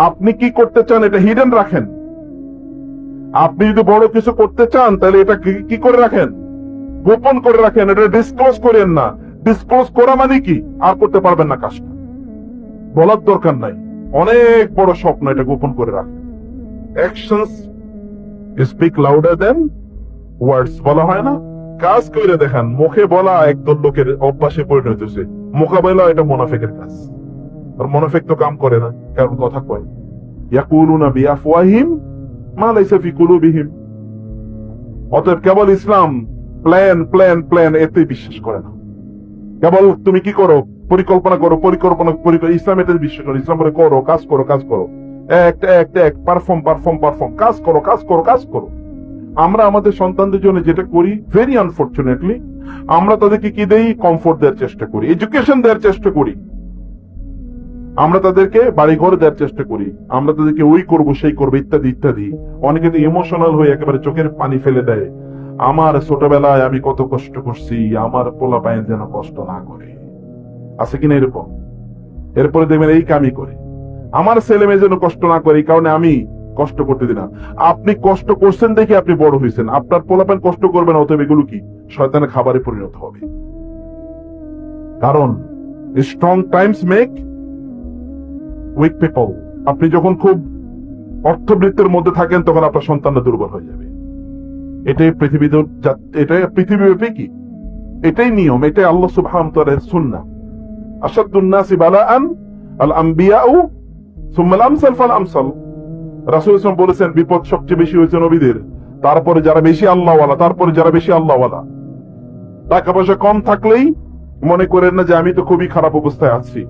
আপনি কি করতে চান এটা হিডেন রাখেন। আপনি যদি বড় কিছু করতে চান তাহলে এটা কি করে রাখেন, গোপন করে রাখেন, এটা ডিসক্লোজ করেন না। ডিসক্লোজ করা মানে কি, আর করতে পারবেন না কাজটা, বলার দরকার নাই। অনেক বড় স্বপ্ন, এটা গোপন করে রাখেন। অ্যাকশনস স্পিক লাউডার দেন ওয়ার্ডস, বলা হয় না? কাজ করে দেখান। মুখে বলা একদল লোকের অভ্যাসে পরিণত হয়েছে, মোকাবেলা এটা মুনাফিকের কাজ। আর মুনাফিক তো কাম করে না, কারণ কথা কয়। ইয়াকুলুনা বিআফওয়াহিম মা লাইসা ফি কুলুবিহিম। অতএব কেবল ইসলাম প্ল্যান প্ল্যান প্ল্যান এতে বিশ্বাস করে না। কেবল তুমি কি করো, পরিকল্পনা করো, ইসলাম এতে বিশ্বাস করো। ইসলাম বলে করো, কাজ করো, কাজ করো, এক পারফর্ম পারফর্ম পারফর্ম, কাজ করো, কাজ করো, কাজ করো। আমরা আমাদের সন্তানদের জন্য যেটা করি, ভেরি আনফরচুনেটলি, আমরা তাদেরকে কি দেই, কমফোর্ট দেওয়ার চেষ্টা করি, এডুকেশন দেওয়ার চেষ্টা করি, আমরা তাদেরকে বাড়িঘর দেওয়ার চেষ্টা করি, আমরা তাদেরকে ওই করবো সেই করবো ইত্যাদি ইত্যাদি। অনেকে তো ইমোশনাল হয়ে একেবারে চোখের পানি ফেলে দেয়। আমার ছোটবেলায় আমি কত কষ্ট করছি, আমার পোলা পায়েন যেন কষ্ট না করে। আছে কিনা এরকম? এরপরে দেখবেন এই কামই করে, আমার ছেলে মেয়ে যেন কষ্ট না করে, এই কারণে আমি কষ্ট করতে দিই না। আপনি কষ্ট করছেন দেখে আপনি বড় হয়েছেন, আপনার পোলাপান কষ্ট করবে না, অতএব এগুলো কি শয়তানের খাবারে পরিণত হবে। কারণ strong times make weak people. আপনি যখন খুব অর্থবৃত্তের মধ্যে থাকেন তখন আপনার সন্তানরা দুর্বল হয়ে যাবে। এটাই পৃথিবীতে, এটাই পৃথিবীব্যাপী কি, এটাই নিয়ম, এটাই আল্লাহ সুবহানাহু ওয়া তাআলার সুন্নাহ। আশাদ্দুন নাসি বালাআন আল আমবিয়াউ সুম্মাল আমসাল ফাল আমসাল। রাসূল সাল্লাল্লাহু আলাইহি ওয়াসাল্লাম বলেছেন, বিপদ সবচেয়ে বেশি হয়েছে নবীদের, তারপরে যারা বেশি আল্লাহওয়ালা, তারপরে যারা বেশি আল্লাহওয়ালা। টাকা পয়সা কম থাকলেই মনে করেন না যে আমি তো খুবই খারাপ অবস্থায় আছি,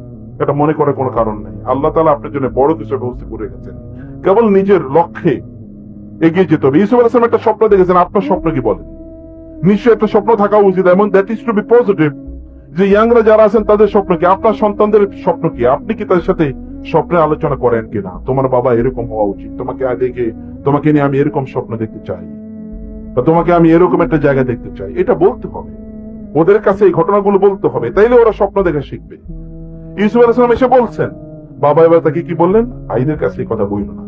এটা মনে করার কোনো কারণ নেই। আল্লাহ তাআলা আপনার জন্য বড় কিছু ব্যবস্থা করে গেছেন, কেবল নিজের লক্ষ্যে এগিয়ে যেতে হবে। ইউসুফ আলাইহিস সালাম একটা স্বপ্ন দেখেছেন, আপনার স্বপ্ন কি বলেন? নিশ্চয়ই একটা স্বপ্ন থাকা উচিত, এবং that is to be positive. যে ইয়াংরা যারা আছেন তাদের স্বপ্ন কি, আপনার সন্তানদের স্বপ্ন কি, আপনি কি তাদের সাথে স্বপ্নে আলোচনা করেন কিনা? তোমার বাবা এরকম হওয়া উচিত, তোমাকে দেখে, তোমাকে নিয়ে আমি এরকম স্বপ্ন দেখতে চাই, বা তোমাকে আমি এরকম একটা জায়গা দেখতে চাই, এটা বলতে হবে ওদের কাছে, এই ঘটনাগুলো বলতে হবে, তাইলে ওরা স্বপ্ন দেখে শিখবে। ইউসুফ আলাইহিস সালাম এসে বলছেন, বাবা এবার তাকে কি বললেন, ভাইদের কাছে এই কথা বইল না।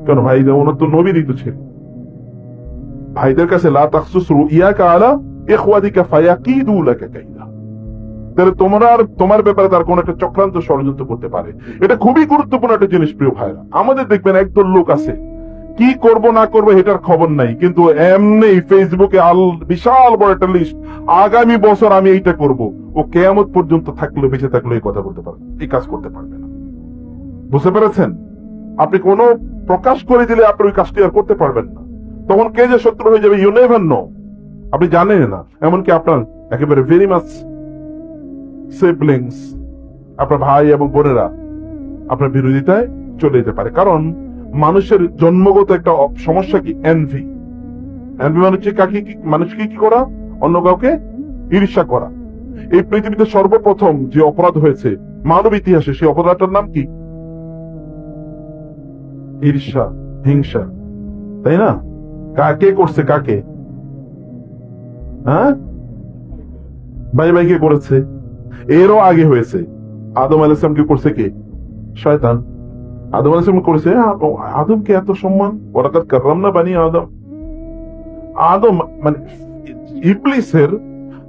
কেন? ভাই ওনার তো নবীরই তো ছেলে। ভাইদের কাছে লা তাখসুস রুইয়াকা আলা ইখওয়াতিকা ফায়াকিদু লাকা কাইদা। তাহলে তোমার ব্যাপারে তার কোন একটা চক্রান্ত ষড়যন্ত্র করতে পারে। এটা খুবই গুরুত্বপূর্ণ একটা জিনিস প্রিয় ভাইরা। আমাদের দেখবেন একদল লোক আছে, কি করব না করবো এটার খবর নাই, কিন্তু এমনি ফেসবুকে বিশাল বড় একটা লিস্ট, আগামী বছর আমি এইটা করব। ও কিয়ামত পর্যন্ত থাকলে, বেঁচে থাকলে এই কথা বলতে পারবে, এই কাজ করতে পারবে না। বুঝতে পেরেছেন? আপনি কোনো প্রকাশ করে দিলে আপনি ওই কাজটি আর করতে পারবেন না, তখন কে যে শত্রু হয়ে যাবে ইউ নেভার নো, আপনি জানেন না। এমনকি আপনার একেবারে ভেরি মাচ সিবলিংস, আপনার ভাই এবং বোনেরা আপনার বিরোধিতায় চলে যেতে পারে। কারণ মানুষের জন্মগত একটা সমস্যা কি, এনভি। এনভি মানে হচ্ছে মানুষকে কি করা, অন্য কাউকে ঈর্ষা করা। এই পৃথিবীতে সর্বপ্রথম যে অপরাধ হয়েছে মানব ইতিহাসে, সেই অপরাধটার নাম কি? ঈর্ষা, হিংসা, তাই না? কে করছে কাকে? হ্যাঁ, ভাই ভাইকে করেছে। এরও আগে হয়েছে, আদম আলাইহিস সালামকে করছে কে? শয়তান। আদম আলাইহিস সালাম করেছে। আদমকে এত সম্মান, ওয়ালাকাদ কাররামনা বানি আদম। আদম মানে ইবলিসের,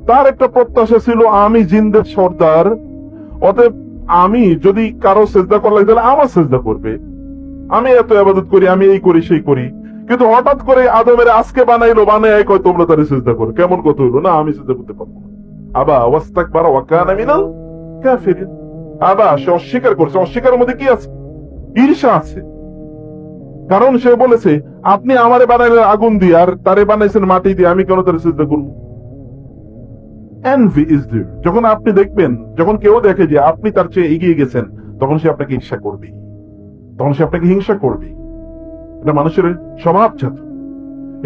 তার একটা প্রত্যাশা ছিল আমি জিনদের সর্দার, অতএব আমি যদি কারো সেজদা করা লাগে তাহলে আমার সেজদা করবে, আমি এত ইবাদত করি, আমি এই করি সেই করি। কিন্তু হঠাৎ করে আদমের আজকে বানায় কয় তোমরা তারে সেজদা করো। কেমন কথা হইলো? না, আমি সেজদা করতে পারবো না। আবা ওয়াস্তাকবারা ওয়া কানা মিনাল কাফিরিন। আবা, সে অস্বীকার করছে। অস্বীকারের মধ্যে কি আছে? ঈর্ষা আছে। কারণ সে বলেছে আপনি আমারে বানাইলেন আগুন দিয়ে, আর তারে বানাইছেন মাটি দিয়ে, আমি কেন তারে সিজদা করব? Envy is there. যখন আপনি দেখবেন, যখন কেউ দেখে যে আপনি তার চেয়ে এগিয়ে গেছেন, তখন সে আপনাকে ঈর্ষা করবে, তখন সে আপনাকে হিংসা করবে। এটা মানুষের স্বভাবজাত।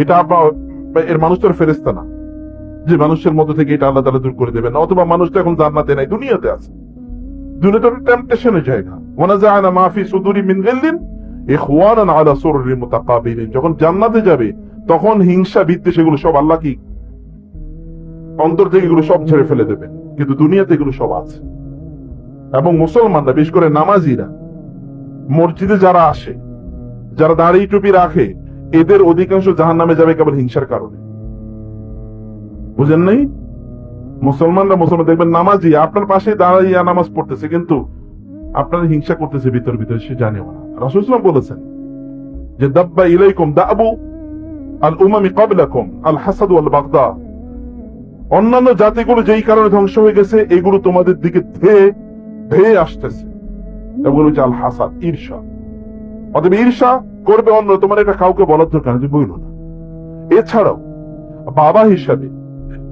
এটা এর মানুষটার ফেরেশতা না যে মানুষের মধ্যে থেকে এটা আল্লাহ তাআলা দূর করে দেবেন, অথবা মানুষ তো এখন জান্নাতে নাই, দুনিয়াতে আছে। দুনিয়াটা টেম্পটেশনের জায়গা। ওয়ানাজাআনা মা ফি সুদুরি মিন গিল্লিন ইখওয়ানান আলা সুররিন মুতাকাবিলিন। যখন জান্নাতে যাবে তখন হিংসা বিদ্বেষ এগুলো সব আল্লাহ কি অন্তর থেকে এগুলো সব ছেড়ে ফেলে দেবেন, কিন্তু দুনিয়াতে এগুলো সব আছে। এবং মুসলমানরা, বিশেষ করে নামাজিরা, মসজিদে যারা আসে, যারা দাড়ি টুপি রাখে, এদের অধিকাংশ জাহান্নামে যাবে কেবল হিংসার কারণে। বুঝেন নাই? মুসলমান দেখবেন নামাজি আপনার পাশে দাঁড়াইয়া নামাজ পড়তেছে, কিন্তু আপনার হিংসা করতেছে ভিতর ভিতরে, সে জানেও না। রাসূল সাল্লাল্লাহু আলাইহি ওয়াসাল্লাম বলেছেন যে দাব্বা ইলাইকুম দাবু আল উমামি ক্বাবলাকুম আল হাসাদ ওয়াল বাগদা। অন্যান্য জাতিগুলো যেই কারণে ধ্বংস হয়ে গেছে, এগুলো তোমাদের দিকে ধেয়ে ধেয়ে আসতেছে। এগুলো হচ্ছে আল হাসাদ, ঈর্ষা। অতএব ঈর্ষা করবে অন্য, তোমার এটা কাউকে বলার দরকার নেই, বইল না। এছাড়াও বাবা হিসাবে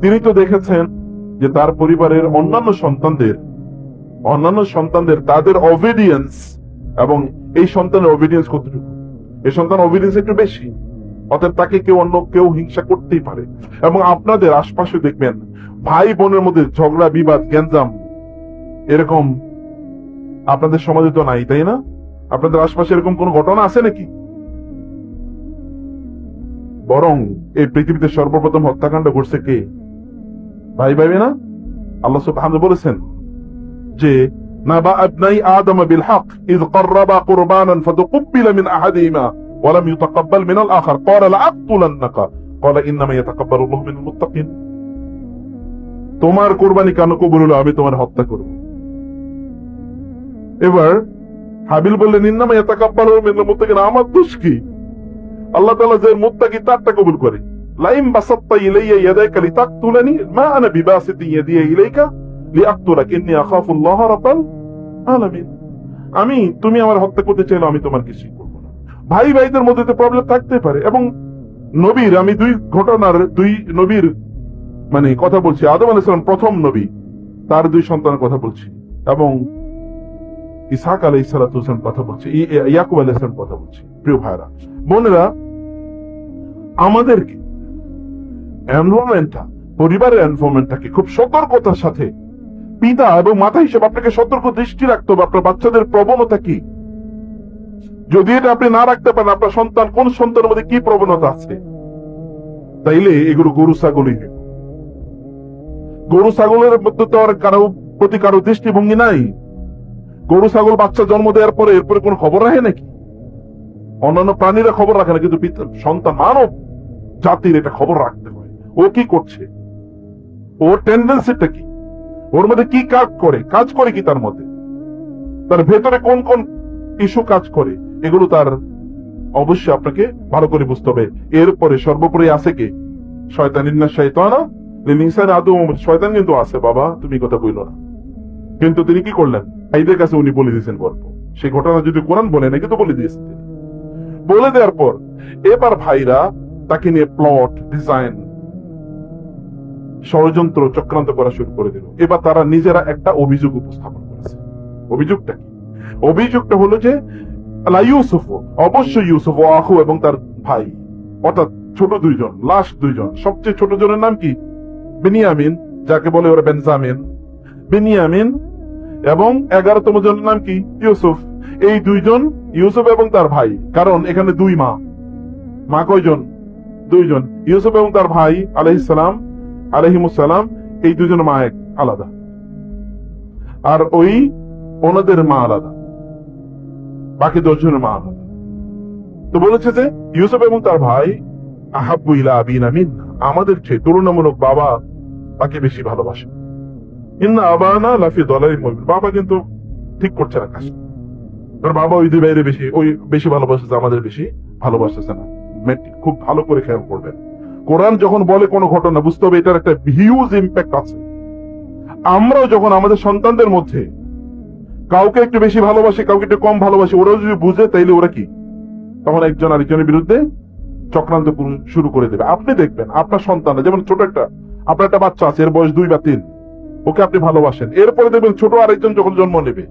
তিনি তো দেখেছেন যে তার পরিবারের অন্যান্য সন্তানদের তাদের অবিডিয়েন্স, এবং এই সন্তানের অবিডিয়েন্স কতটুকু, এই সন্তান অবিডিয়েন্স একটু বেশি, অতএব তাকে অন্য কেউ হিংসা করতেই পারে। এবং আপনাদের আশপাশে দেখবেন ভাই বোনের মধ্যে ঝগড়া, বিবাদ, গ্যাঞ্জাম, এরকম আপনাদের সমাজে তো নাই, তাই না? আপনাদের আশপাশে এরকম কোন ঘটনা আছে নাকি? বরং এই পৃথিবীতে সর্বপ্রথম হত্যাকাণ্ড করছে কে? ভাই ভাই না? আল্লাহ সুবহানাহু বলেছেন যে নাবা আবনাই আদম বিল হক ইয ক্বাররাবা কুরবানান ফাতুকবিলা মিন আহাদিহিমা ওয়া লাম ইউতাকাব্বাল মিনাল আখার ক্বালা লাআকতুলান্নাকা ক্বালা ইন্নামা ইয়াতাকাব্বালুল্লাহু মিনাল মুত্তাকিন। তোমার কুরবানি কেন কবুল হলো? আমি তোমার হত্যা করব। এবার হাবিল বললেন ইন্নামা ইয়াতাকাব্বালুল্লাহু মিনাল মুত্তাকিন, আমার দোষ কি? আল্লাহ তাআলা যে মুত্তাকি তারটা কবুল করে। লাইম বাসাত্তা ইলাইয়া ইয়াদাকা লিতাকতুলানি মা আনা বিবাসিতি ইয়াদিয়া ইলাইকা লিআকতুলাক ইন্নী আখাফুল্লাহ রাব্বাল আলামিন। তুমি আমার হত্যা করতে চাইলে আমি তোমার কিছুই করব না। ভাই ভাইদের মধ্যে তো প্রবলেম থাকতে পারে। এবং নবীর, আমি দুই নবীর কথা বলছি। আদম আলাইহিস সালাম প্রথম নবী, তার দুই সন্তানের কথা বলছি, এবং ইসহাক আলাইহিস সালাম কথা বলছি, ইয়াকুব আলাইহিস সালাম কথা বলছি। প্রিয় ভাইরা বোনেরা, আমাদেরকে পরিবারের এনভায়রনমেন্টটাকে খুব সতর্কতার সাথে, পিতা এবং মাতা হিসেবে আপনাকে সতর্ক দৃষ্টি রাখতে হবে। আপনার বাচ্চাদের প্রবণতা কি? যদি এটা আপনি না রাখতে পারেন, আপনার সন্তান কোন সন্তানের মধ্যে কি প্রবণতা আছে, তাইলে এগুলো গরু ছাগলের মধ্যে তো আর কারো দৃষ্টিভঙ্গি নাই। গরু ছাগল বাচ্চা জন্ম দেওয়ার পরে এরপরে কোন খবর রাখে নাকি? অন্যান্য প্রাণীরা খবর রাখে না, কিন্তু সন্তান, মানব জাতির এটা খবর রাখতে হয়। ও কি করছে, ওর টেন্ডেন্সিটা কি, ওর মধ্যে কি কাজ করে কি, তার মধ্যে তার ভেতরে কোন কোন ইস্যু কাজ করে, এগুলো তার অবশ্যই আপনাকে ভালো করে বুঝতে হবে। এরপরে সর্বোপরি আছে কে? শয়তান। ইন্না শাইতানা লিল ইনসানি আদুউম। শয়তান কিন্তু আছে বাবা, তুমি কথা বইলো না। কিন্তু তিনি কি করলেন? ভাইদের কাছে উনি বলে দিয়েছেন গল্প। সেই ঘটনা যদি কোরআন বলে না, কিন্তু বলে দিয়েছেন তিনি। বলে দেওয়ার পর এবার ভাইরা তাকে নিয়ে প্লট, ডিজাইন, ষড়যন্ত্র, চক্রান্ত করা শুরু করে দিল। এবার তারা নিজেরা একটা অভিযোগ উপস্থাপন করেছে। অভিযোগটা কি? অভিযোগটা হলো যে ইউসুফ, অবশ্যই ইউসুফ ও আখু এবং তার ভাই, অর্থাৎ ছোট দুইজন, লাস্ট দুইজন। সবচেয়ে ছোট জনের নাম কি? বিনিয়ামিন, যাকে বলে ওরা বেনজামিন। বিনিয়ামিন এবং 11তম জনের নাম কি? ইউসুফ। এই দুইজন, ইউসুফ এবং তার ভাই, কারণ এখানে দুই মা কয়জন? দুইজন। ইউসুফ এবং তার ভাই আলাইহিমুসসালাম, এই দুইজন মা এক আলাদা, আর ওনাদের মা আলাদা, বাকি 10 জনের মা আলাদা। তো বলেছে যে ইউসুফ এবং তার ভাই আহাব্বু ইলা আবিনা মিন্না, আমাদের চেয়ে তুলনামূলক বাবা তাকে বেশি ভালোবাসে। ইন্না আবানা লাফি দালালিন মুবিন, বাবা কিন্তু ঠিক করছে না কাজ। বাবা ওই দুই বাইরে বেশি ভালোবাসতেছে, আমাদের বেশি ভালোবাসতেছে না। খুব ভালো করে খেয়াল করবেন, কোরআন যখন বলে কোনো ঘটনা, বুঝতে হবে এটার একটা হিউজ ইম্প্যাক্ট আছে। আমরাও যখন আমাদের সন্তানদের মধ্যে কাউকে একটু বেশি ভালোবাসি, কাউকে একটু কম ভালোবাসি, ওরা যদি বুঝে, তাইলে ওরা কি তখন একজন আরেকজনের বিরুদ্ধে চক্রান্ত শুরু করে দেবে। আপনি দেখবেন আপনার সন্তানরা, যেমন ছোট আপনার একটা বাচ্চা আছে, এর বয়স 2 বা 3, ওকে আপনি ভালোবাসেন। এরপরে দেখবেন ছোট আরেকজন যখন জন্ম নেবে,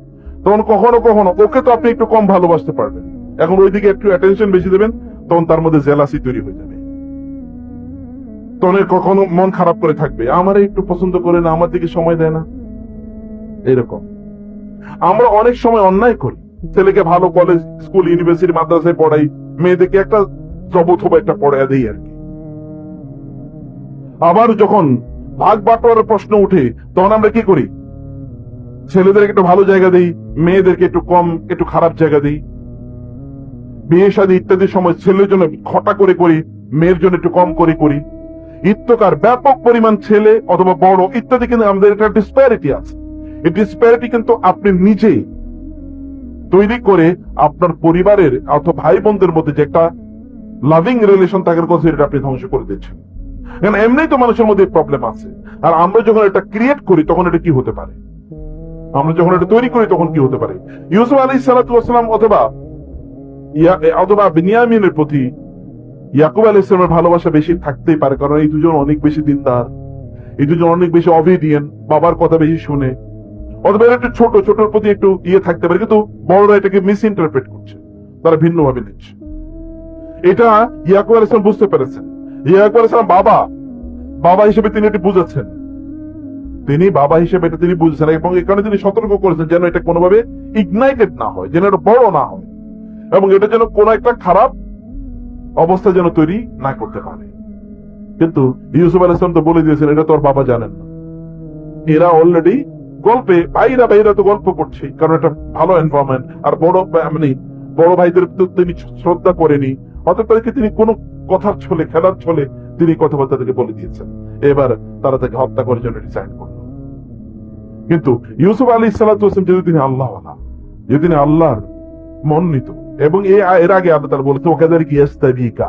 তখন কখনো কখনো ওকে তো আপনি একটু কম ভালোবাসতে পারবেন। এখন ওইদিকে একটু অ্যাটেনশন বেশি দেবেন, তখন তার মধ্যে জেলাসি তৈরি হয়ে যাবে। তখন কখনো মন খারাপ করে থাকবে, আমারে একটু পছন্দ করে না, আমার দিকে সময় দেয় না। এরকম আমরা অনেক সময় অন্যায় করি। ছেলেকে ভালো কলেজ, স্কুল, ইউনিভার্সিটি, মাদ্রাসায় পড়াই, মেয়েদেরকে একটা জব অথবা একটা পড়ায় দেই আর কি। আবার যখন ভাগ বাটোয়ারার প্রশ্ন উঠে, তখন আমরা কি করি? ছেলেদেরকে একটু ভালো জায়গা দেই, মেয়েদেরকে একটু কম, একটু খারাপ জায়গা দেই। বিয়ে শাদী ইত্যাদির সময় ছেলের জন্য ঘটা করে করি, মেয়ের জন্য একটু কম করে করি, ইত্যকার ব্যাপক পরিমাণ ছেলে অথবা বড় ইত্যাদি, কিন্তু আমাদের একটা ডিসপ্যারিটি আছে। এই ডিসপ্যারিটি কিন্তু আপনি নিজে তৈরি করে আপনার পরিবারের অথবা ভাই বোনদের মধ্যে যে একটা লাভিং রিলেশন থাকার কথা, এটা আপনি ধ্বংস করে দিচ্ছেন। কারণ এমনিই তো মানুষের মধ্যে প্রবলেম আছে, আর আমরা যখন এটা ক্রিয়েট করি তখন এটা কি হতে পারে, আমরা যখন এটা তৈরি করি তখন কি হতে পারে। ইউসুফ আলাইহিস সালাতু ওয়াস সালাম অথবা বিনিয়ামিনের প্রতি ইয়াকুব আলাইহিস সালামের ভালোবাসা বেশি থাকতেই পারে, কারণ এই দুজন অনেক বেশি দিনদার, এই দুজন অনেক বেশি অবিডিয়েন্ট, বাবার কথা বেশি শুনে, অথবা এরা একটু ছোটর প্রতি একটু থাকতে পারে, কিন্তু বড়রা এটাকে মিস ইন্টারপ্রেট করছে, তারা ভিন্নভাবে নিচ্ছে। এটা ইয়াকুব আলাইহিস সালাম বুঝতে পেরেছেন। ইয়াকুব আলাইহিস সালাম বাবা হিসেবে তিনি এটি বুঝেছেন, তিনি বাবা হিসেবে এটা তিনি বুঝেছেন, এবং এখানে তিনি সতর্ক করেছেন যেন এটা কোনোভাবে ইগনাইটেড না হয়, যেন এটা বড় না হয়, এবং এটা যেন কোনো একটা খারাপ অবস্থা যেন তৈরি না করতে পারে। কিন্তু ইউসুফ আলাইহিস সালাম তো বলে দিয়েছেন এটা তো ওর বাবা জানেন না। এরা অলরেডি গল্পে ভাইরা তো গল্প করছে, কারণ এটা ভালো এনভায়রনমেন্ট, আর বড় ভাইদের তো তিনি শ্রদ্ধা করেনি, অতএব তাদেরকে তিনি কোনো কথার ছলে, খেলার ছলে তিনি কথাবার্তা থেকে বলে দিয়েছেন। এবার তারা তাকে হত্যা করার জন্য ডিসাইড করলো। কিন্তু ইউসুফ আলাইহিস সালাতু ওয়াস সালাম যদি তিনি আল্লাহওয়ালা, যদি তিনি আল্লাহর মনোনীত, এবং এর আগে আল্লাহ তাআলা বলেছে ওয়াকাযালিকা ইয়াস্তাবিকা,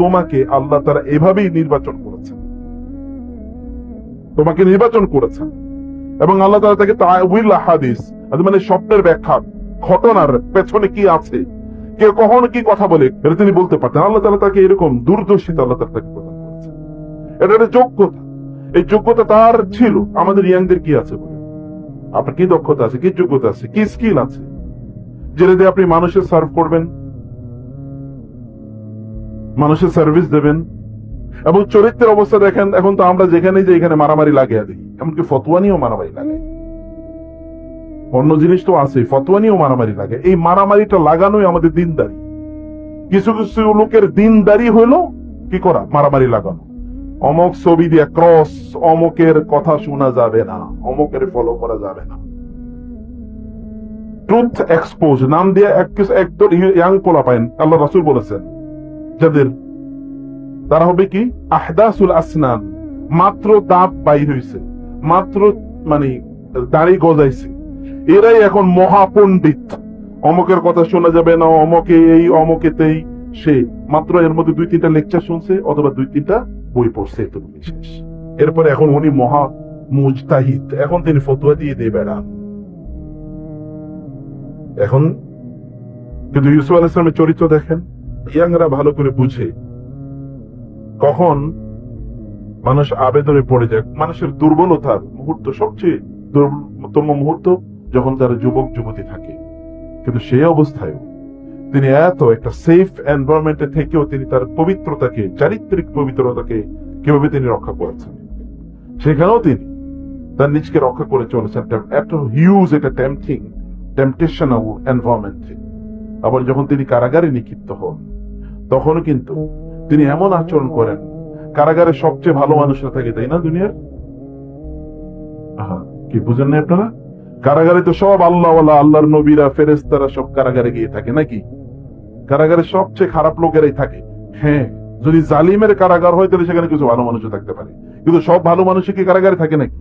তোমাকে আল্লাহ তাআলা এভাবেই নির্বাচন করেছেন, তোমাকে নির্বাচন করেছেন, এবং আল্লাহ তাআলা তাকে তা'ওয়িল হাদিস, মানে স্বপ্নের ব্যাখ্যা, ঘটনার পেছনে কি আছে, কে কখন কি কথা বলে, এটা তিনি বলতে পারতেন। আল্লাহ তাআলা তাকে এরকম দূরদর্শিতা আল্লাহ তাআলা তাকে প্রদান করেছেন। এটা একটা যোগ্যতা, এই যোগ্যতা তার ছিল। আমাদের ইয়াংদের কি আছে বলে, আপনার কি দক্ষতা আছে, কি যোগ্যতা আছে, কি স্কিল আছে, যেটা দিয়ে আপনি মানুষের সার্ভ করবেন, মানুষের সার্ভিস দেবেন। এবং চরিত্রের অবস্থা দেখেন, এখন তো আমরা যেখানে যে এখানে মারামারি লাগিয়ে দিই, এমনকি ফতোয়া নিয়েও মারামারি লাগে, অন্য জিনিস তো আছে, ফতোয়া নিয়েও মারামারি লাগে। এই মারামারিটা লাগানোই আমাদের দিনদারি। কিছু কিছু লোকের দিনদারি হইল কি করা, মারামারি লাগানো। অমক ছবি দিয়ে ক্রস, অমকের কথা শোনা যাবে না, অমকের ফলো করা যাবে না। ট্রুথ এক্সপোজ নাম দিয়ে একদল ইয়াং পোলা পাইন, আল্লাহ রাসূল বলেছেন যাদের, তারা হবে কি আহদাসুল আসনান, মাত্র দাঁত বাইর হইছে, মাত্র দাড়ি গজাইছে, এরাই এখন মহাপণ্ডিত। অমকের কথা শোনা যাবে না, অমকে এই অমকে তেই, সে মাত্র এর মধ্যে 2-3টা লেকচার শুনছে অথবা 2-3টা বই পড়ছে, এতটুকু শেষ। এরপরে এখন উনি মহা মুজতাহিদ, এখন তিনি ফতোয়া দিয়ে বেড়ান। এখন কিন্তু ইউসুফ আলাইহিস সালামের চরিত্র দেখেন, ইয়াংরা ভালো করে বুঝে কখন মানুষ আবেদনে পড়ে যায়। মানুষের দুর্বলতার মুহূর্ত, সবচেয়ে দুর্বলতম মুহূর্ত যখন তারা যুবক যুবতী থাকে, কিন্তু সেই অবস্থায় তিনি এত একটা সেফ এনভায়রনমেন্টে থেকেও তিনি তার পবিত্রতাকে, চারিত্রিক পবিত্রতাকে কিভাবে তিনি রক্ষা করেছেন, সেখানেও তিনি তার নিজকে রক্ষা করে চলেছেন এত হিউজ একটা টেম্পটেশনাল এনভায়রনমেন্টে। আবার যখন তিনি কারাগারে নিক্ষিপ্ত হন, তখনও কিন্তু তিনি এমন আচরণ করেন, কারাগারে সবচেয়ে ভালো মানুষরা থাকে, তাই না দুনিয়ার? কি বুঝেন না আপনারা? কারাগারে তো সব আল্লাহওয়ালা, আল্লাহর নবীরা, ফেরেশতারা সব কারাগারে গিয়ে থাকে নাকি? কারাগারে সবচেয়ে খারাপ লোকেরাই থাকে। হ্যাঁ, যদি জালিমের কারাগার হয় তাহলে সেখানে কিছু ভালো মানুষও থাকতে পারে, কিন্তু সব ভালো মানুষই কি কারাগারে থাকে নাকি?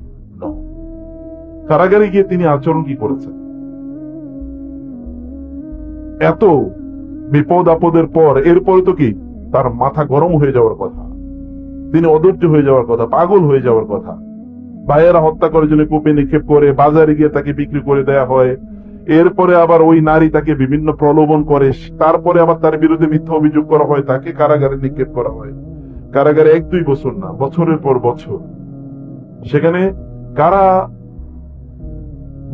কারাগারে গিয়ে তিনি আচরণ কি করেছেন? এত বিপদ আপদের পর, এরপরে তো কি তার মাথা গরম হয়ে যাওয়ার কথা, তিনি অধৈর্য হয়ে যাওয়ার কথা, পাগল হয়ে যাওয়ার কথা। ভাইয়েরা হত্যা করার জন্য কূপে নিক্ষেপ করে, বাজারে গিয়ে তাকে বিক্রি করে দেয়া হয়, এরপরে আবার ওই নারী তাকে বিভিন্ন প্রলোভন করে, তারপরে আবার তার বিরুদ্ধে মিথ্যা অভিযোগ করা হয়, তাকে কারাগারে নিক্ষেপ করা হয়। কারাগারে 1-2 বছর না, বছরের পর বছর। সেখানে কারা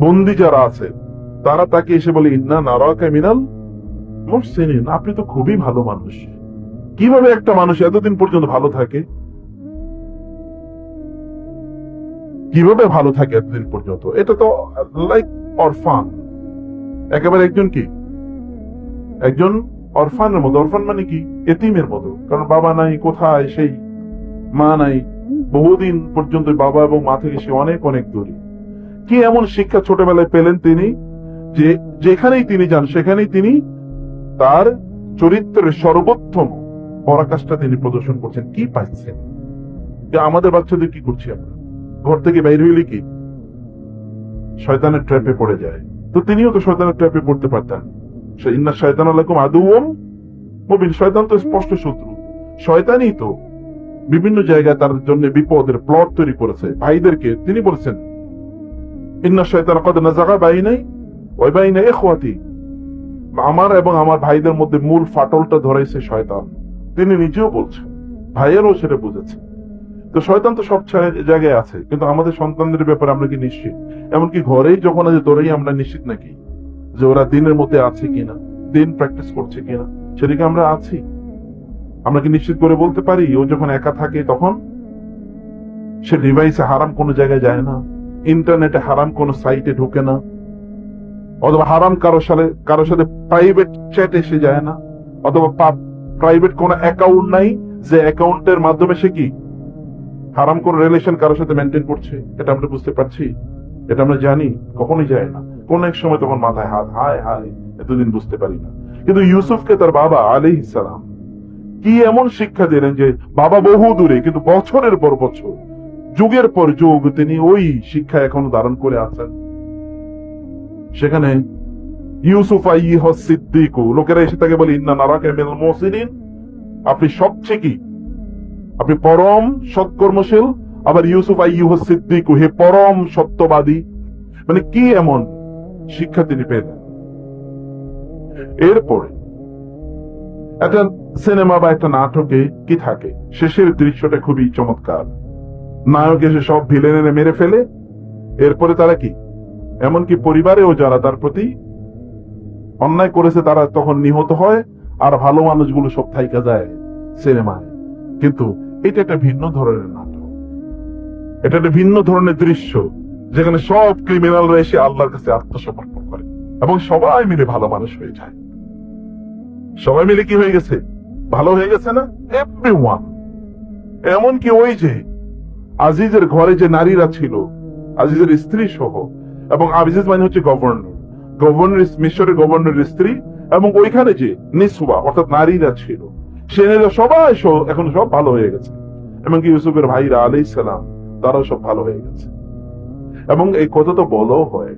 বন্দী যারা আছে তারা তাকে এসে বলে, ইন্না নারাকা মিনাল মুহসিনিন, আপনি তো খুবই ভালো মানুষ। কিভাবে একটা মানুষ এতদিন পর্যন্ত ভালো থাকে? কিভাবে ভালো থাকে এতদিন পর্যন্ত? এটা তো লাইক অরফান, একেবারে একজন অরফানের মতো। অরফান মানে কি? এতিমের মতো, কারণ বাবা নাই, কোথায় সেই মা নাই, বহুদিন পর্যন্ত বাবা এবং মা থেকে সে অনেক অনেক দূরে। কি এমন শিক্ষা ছোটবেলায় পেলেন তিনি যে যেখানেই তিনি যান সেখানেই তিনি তার চরিত্রের সর্বোত্তম পরাকাষ্ঠা তিনি প্রদর্শন করছেন। কি পাচ্ছেন? যে আমাদের বাচ্চাদের কি করছি আমরা? ঘর থেকে বাইরে হইলে কি শয়তানের ট্র্যাপে পড়ে যায়। তো তিনিও তো শয়তানের ট্র্যাপে পড়তে পারতেন। ইন্না শয়তান আলাইকুম আদুউম মুবিন, শয়তান তো স্পষ্ট শত্রু। শয়তানই তো বিভিন্ন জায়গায় তার জন্য বিপদের প্লট তৈরি করেছে। ভাইদেরকে তিনি বলেছেন ইন্না শয়তান কদ নাযাগা বাইনাই ওয়া বাইনা ইখওয়াতি, আমার এবং আমার ভাইদের মধ্যে মূল ফাটলটা ধরেছে শয়তান। তিনি নিজেও বলছেন, ভাইয়েরও সেটা বুঝেছে। তো শয়তান তো সব জায়গায় আছে, কিন্তু আমাদের সন্তানদের ব্যাপারে আমরা কি নিশ্চিত? এমনকি ঘরেই যখন আছে তোরাই আমরা নিশ্চিত নাকি যে ওরা দিনের মধ্যে আছে কিনা, দিন প্র্যাকটিস করছে কিনা, সেদিকে আমরা আছি? আমরা কি নিশ্চিত করে বলতে পারি ও যখন একা থাকে তখন সে ডিভাইসে হারাম কোনো জায়গায় যায় না, ইন্টারনেটে হারাম কোনো সাইটে ঢুকে না, অথবা হারাম কারো সাথে প্রাইভেট চ্যাট এসে যায় না, অথবা প্রাইভেট কোনো অ্যাকাউন্ট নাই যে অ্যাকাউন্টের মাধ্যমে সে কি হারাম কোন রিলেশন কারোর সাথে মেনটেন করছে? এটা আমরা বুঝতে পারছি? এটা আমরা জানি? কখনোই যায় না। কোন এক সময় তখন মাথায় হাত, হায় হায় এতদিন বুঝতে পারি না। কিন্তু ইউসুফকে তার বাবা আলাইহিস সালাম কি এমন শিক্ষা দিলেন যে বাবা বহু দূরে, কিন্তু বছরের পর বছর, যুগের পর যুগ তিনি ওই শিক্ষা এখনো ধারণ করে আছেন। সেখানে ইউসুফ আইয়ুহাস সিদ্দিকু, লোকেরা এসে তাকে বলে ইন্না নারাকা মিনাল মুহসিনিন, আপনি সবচেয়ে কি, আপনি পরম সৎকর্মশীল। আবার ইউসুফ আইয়ুহাস সিদ্দিকু, হে পরম সত্যবাদী। মানে কি এমন শিক্ষা তিনি পেলেন? এরপরে একটা সিনেমা বা একটা নাটকে কি থাকে, শেষের দৃশ্যটা খুবই চমৎকার। নায়ক এসে সব ভিলেনেরে মেরে ফেলে, এরপরে তারা কি, এমনকি পরিবারেও যারা তার প্রতি অন্যায় করেছে তারা তখন নিহত হয়, আর ভালো মানুষগুলো সব থাইকা যায় সিনেমায়। কিন্তু এটা একটা ভিন্ন ধরনের নাটক, এটা একটা ভিন্ন ধরনের দৃশ্য, যেখানে সব ক্রিমিনালরা এসে আল্লাহর কাছে আত্মসমর্পণ করে এবং সবাই মিলে ভালো মানুষ হয়ে যায়। সবাই মিলে কি হয়ে গেছে? ভালো হয়ে গেছে না? এভরিওয়ান। এমনকি ওই যে আজিজের ঘরে যে নারীরা ছিল, আজিজের স্ত্রী সহ, এবং আজিজ মানে হচ্ছে গভর্নর, মিশরের গভর্নরের স্ত্রী, এবং ওইখানে যে নিসওয়া অর্থাৎ নারীরা ছিল, সেনারা সবাই এখন সব ভালো হয়ে গেছে। এমনকি ইউসুফের ভাইরা আলাইহিস সালাম তারাও সব ভালো হয়ে গেছে। এবং এই কথা তো বলাও হয়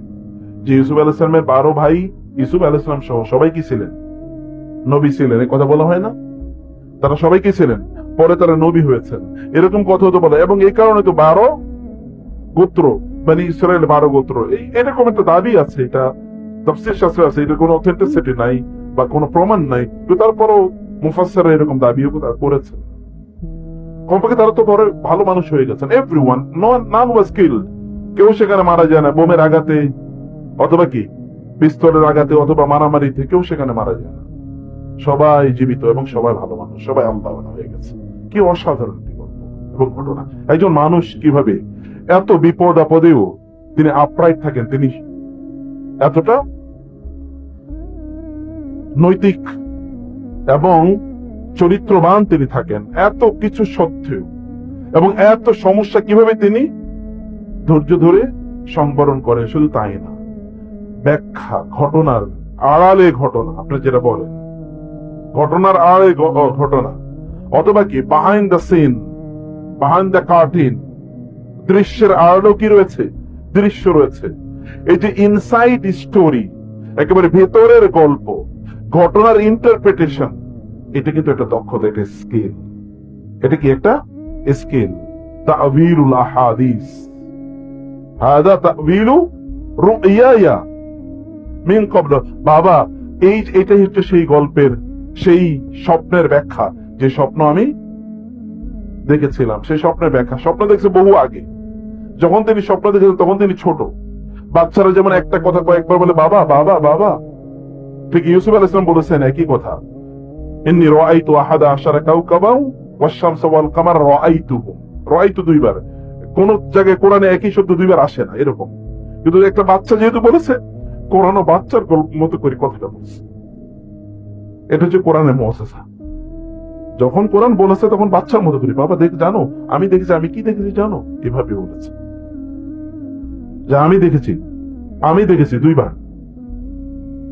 যে ইউসুফ আলাইহিস সালামের 12 ভাই, ইউসুফ আলাইহিস সালাম সহ সবাই কি ছিলেন? নবী ছিলেন। এই কথা বলা হয় না? তারা সবাই কি ছিলেন? পরে তারা নবী হয়েছেন, এরকম কথা তো বলে। এবং এই কারণে তো 12 গোত্র, মানে ইসরায়েল 12 গোত্র, এরকম একটা দাবি আছে। এটা তাফসীর শাস্ত্রে আছে, এটা কোনো অথেন্টিসিটি নাই বা কোনো প্রমাণ নাই, কিন্তু তারপরও মুফাসসিররা এরকম দাবিও করেছেন। কমপক্ষে তারা তো পরে ভালো মানুষ হয়ে গেছেন। এভরিওয়ান, নন ওয়াজ কিল্ড, কেউ সেখানে মারা যায় না বোমের আঘাতে, অথবা কি পিস্তলের আঘাতে, অথবা মারামারিতে, কেউ সেখানে মারা যায় না। সবাই জীবিত এবং সবাই ভালো মানুষ, সবাই আল্লাহওয়ালা হয়ে গেছে। কি অসাধারণ একটি গল্প এবং ঘটনা। একজন মানুষ কিভাবে এত বিপদ আপদেও তিনি আপরাইট থাকেন, তিনি এতটা নৈতিক এবং চরিত্রবান তিনি থাকেন, এত কিছু সত্ত্বেও, এবং এত সমস্যা কিভাবে তিনি ধৈর্য ধরে সংবরণ করেন। শুধু তাই না, ব্যাখ্যা, ঘটনার আড়ালে ঘটনা, আপনার যেটা বলেন ঘটনার আড়ালে ঘটনা, অথবা কি behind the scene, behind the curtain, দৃশ্যের আড়ালেও কি রয়েছে? দৃশ্য রয়েছে। এই যে ইনসাইড স্টোরি, একেবারে ভেতরের গল্প, ঘটনার ইন্টারপ্রিটেশন, এটা কিন্তু একটা দক্ষতা, একটা স্কিল। এটা কি একটা স্কিল? তা'ওয়িলুল আহাদিস, হাদা তা'ওয়িলু রুইয়া মিন ক্বাবল। বাবা, এটাই হচ্ছে সেই গল্পের, সেই স্বপ্নের ব্যাখ্যা, যে স্বপ্ন আমি দেখেছিলাম, সেই স্বপ্নের ব্যাখ্যা। স্বপ্ন দেখছে বহু আগে, যখন তিনি স্বপ্ন দেখেছেন তখন তিনি ছোট। বাচ্চারা যেমন একটা কথা কয়েকবার বলে বাবা বাবা বাবা, ঠিক ইউসুফ আলাইহিস সালাম বলেছেন একই কথা, ইন্নী রাআইতু আহাদা আশারা কাওকাবাও ওয়াশ-শামস ওয়াল কামার রাআইতুহুম। রাআইতু দুইবার, কোন জায়গায় কোরআনে একই শব্দ দুইবার আসে না এরকম, কিন্তু একটা বাচ্চা যেহেতু বলেছে, কোরআনও বাচ্চার মতো করে কথাটা বলছে। এটা হচ্ছে কোরআনের মুআজিজা। যখন কোরআন বলেছে তখন বাচ্চার মতো করে, বাবা দেখ, জানো আমি দেখেছি, আমি কি দেখেছি জানো, এভাবে বলেছে যে আমি দেখেছি দুইবার,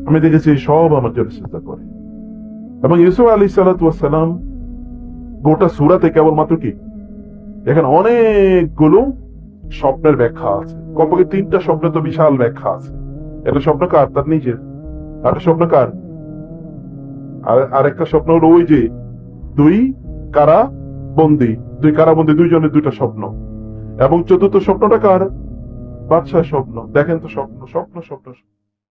আমি দেখেছি সব আমার জন্য চিন্তা করে। এবং ইউসুফ আলী সালাম গোটা সূরাতে কেবলমাত্র কি এখানে অনেকগুলো স্বপ্নের ব্যাখ্যা আছে, কমপক্ষে 3টা স্বপ্নে তো বিশাল ব্যাখ্যা আছে। একটা স্বপ্ন কার? তার নিজের। আরেকটা স্বপ্ন কার? আরেকটা স্বপ্ন হলো ওই যে দুই কারাবন্দী দুইজনের 2টা স্বপ্ন। এবং চতুর্থ স্বপ্নটা কার? বাদশাহ স্বপ্ন। দেখেন তো স্বপ্ন স্বপ্ন স্বপ্ন স্বপ্ন।